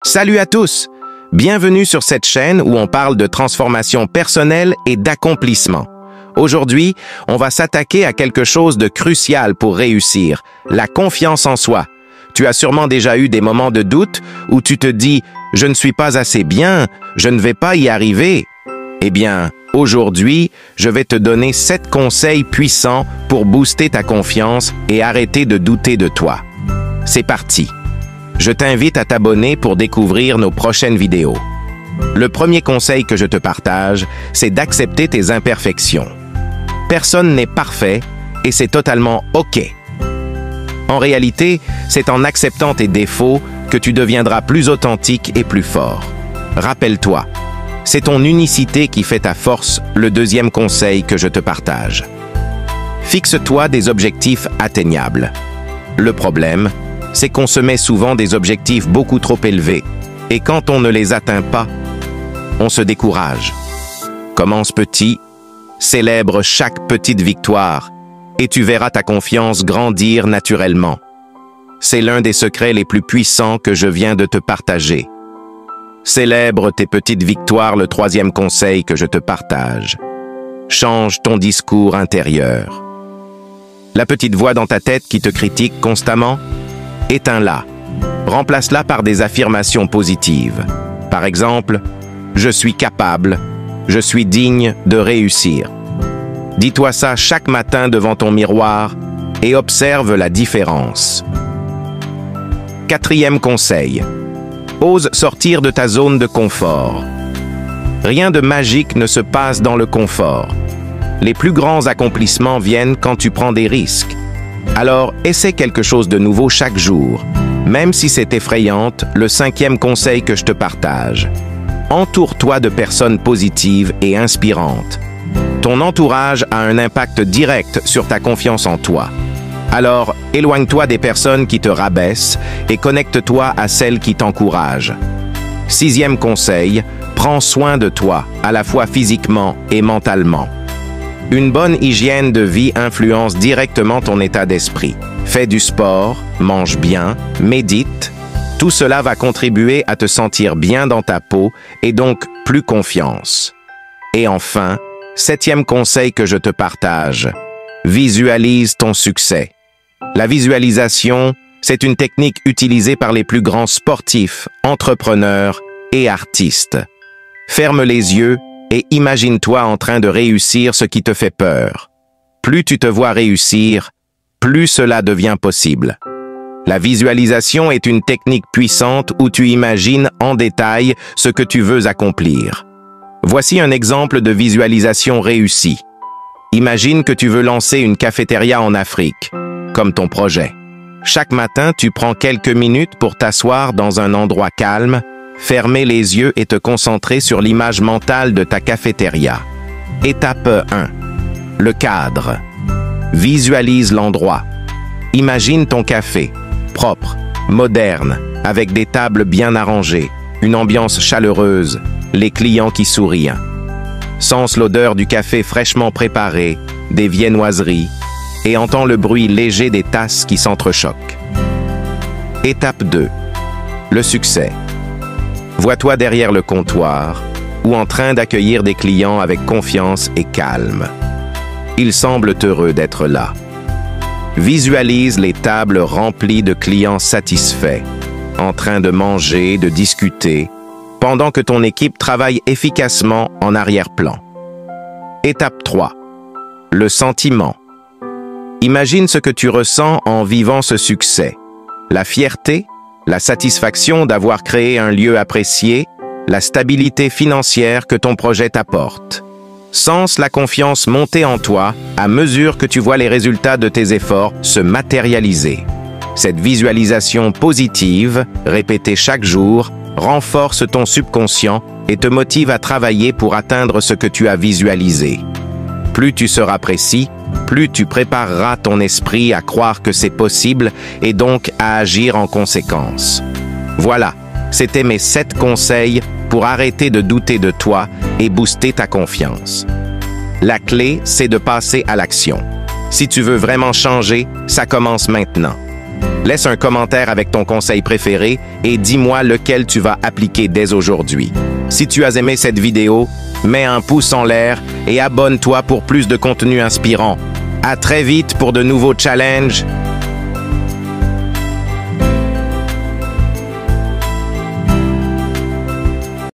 Salut à tous! Bienvenue sur cette chaîne où on parle de transformation personnelle et d'accomplissement. Aujourd'hui, on va s'attaquer à quelque chose de crucial pour réussir, la confiance en soi. Tu as sûrement déjà eu des moments de doute où tu te dis « je ne suis pas assez bien, je ne vais pas y arriver ». Eh bien, aujourd'hui, je vais te donner 7 conseils puissants pour booster ta confiance et arrêter de douter de toi. C'est parti! Je t'invite à t'abonner pour découvrir nos prochaines vidéos. Le premier conseil que je te partage, c'est d'accepter tes imperfections. Personne n'est parfait et c'est totalement OK. En réalité, c'est en acceptant tes défauts que tu deviendras plus authentique et plus fort. Rappelle-toi, c'est ton unicité qui fait ta force, le deuxième conseil que je te partage. Fixe-toi des objectifs atteignables. Le problème, c'est qu'on se met souvent des objectifs beaucoup trop élevés, et quand on ne les atteint pas, on se décourage. Commence petit, célèbre chaque petite victoire, et tu verras ta confiance grandir naturellement. C'est l'un des secrets les plus puissants que je viens de te partager. Célèbre tes petites victoires, le troisième conseil que je te partage. Change ton discours intérieur. La petite voix dans ta tête qui te critique constamment, éteins-la. Remplace-la par des affirmations positives. Par exemple, « Je suis capable, je suis digne de réussir ». Dis-toi ça chaque matin devant ton miroir et observe la différence. Quatrième conseil. Ose sortir de ta zone de confort. Rien de magique ne se passe dans le confort. Les plus grands accomplissements viennent quand tu prends des risques. Alors, essaie quelque chose de nouveau chaque jour, même si c'est effrayant, le cinquième conseil que je te partage. Entoure-toi de personnes positives et inspirantes. Ton entourage a un impact direct sur ta confiance en toi. Alors, éloigne-toi des personnes qui te rabaissent et connecte-toi à celles qui t'encouragent. Sixième conseil, prends soin de toi, à la fois physiquement et mentalement. Une bonne hygiène de vie influence directement ton état d'esprit. Fais du sport, mange bien, médite. Tout cela va contribuer à te sentir bien dans ta peau et donc plus confiance. Et enfin, septième conseil que je te partage. Visualise ton succès. La visualisation, c'est une technique utilisée par les plus grands sportifs, entrepreneurs et artistes. Ferme les yeux et imagine-toi en train de réussir ce qui te fait peur. Plus tu te vois réussir, plus cela devient possible. La visualisation est une technique puissante où tu imagines en détail ce que tu veux accomplir. Voici un exemple de visualisation réussie. Imagine que tu veux lancer une cafétéria en Afrique, comme ton projet. Chaque matin, tu prends quelques minutes pour t'asseoir dans un endroit calme, fermer les yeux et te concentrer sur l'image mentale de ta cafétéria. Étape 1. Le cadre. Visualise l'endroit. Imagine ton café, propre, moderne, avec des tables bien arrangées, une ambiance chaleureuse, les clients qui sourient. Sens l'odeur du café fraîchement préparé, des viennoiseries, et entends le bruit léger des tasses qui s'entrechoquent. Étape 2. Le succès. Vois-toi derrière le comptoir ou en train d'accueillir des clients avec confiance et calme. Ils semblent heureux d'être là. Visualise les tables remplies de clients satisfaits, en train de manger, de discuter, pendant que ton équipe travaille efficacement en arrière-plan. Étape 3. Le sentiment. Imagine ce que tu ressens en vivant ce succès. La fierté, la satisfaction d'avoir créé un lieu apprécié, la stabilité financière que ton projet t'apporte. Sens la confiance monter en toi à mesure que tu vois les résultats de tes efforts se matérialiser. Cette visualisation positive, répétée chaque jour, renforce ton subconscient et te motive à travailler pour atteindre ce que tu as visualisé. Plus tu seras précis, plus tu prépareras ton esprit à croire que c'est possible et donc à agir en conséquence. Voilà, c'était mes 7 conseils pour arrêter de douter de toi et booster ta confiance. La clé, c'est de passer à l'action. Si tu veux vraiment changer, ça commence maintenant. Laisse un commentaire avec ton conseil préféré et dis-moi lequel tu vas appliquer dès aujourd'hui. Si tu as aimé cette vidéo, mets un pouce en l'air et abonne-toi pour plus de contenu inspirant. À très vite pour de nouveaux challenges.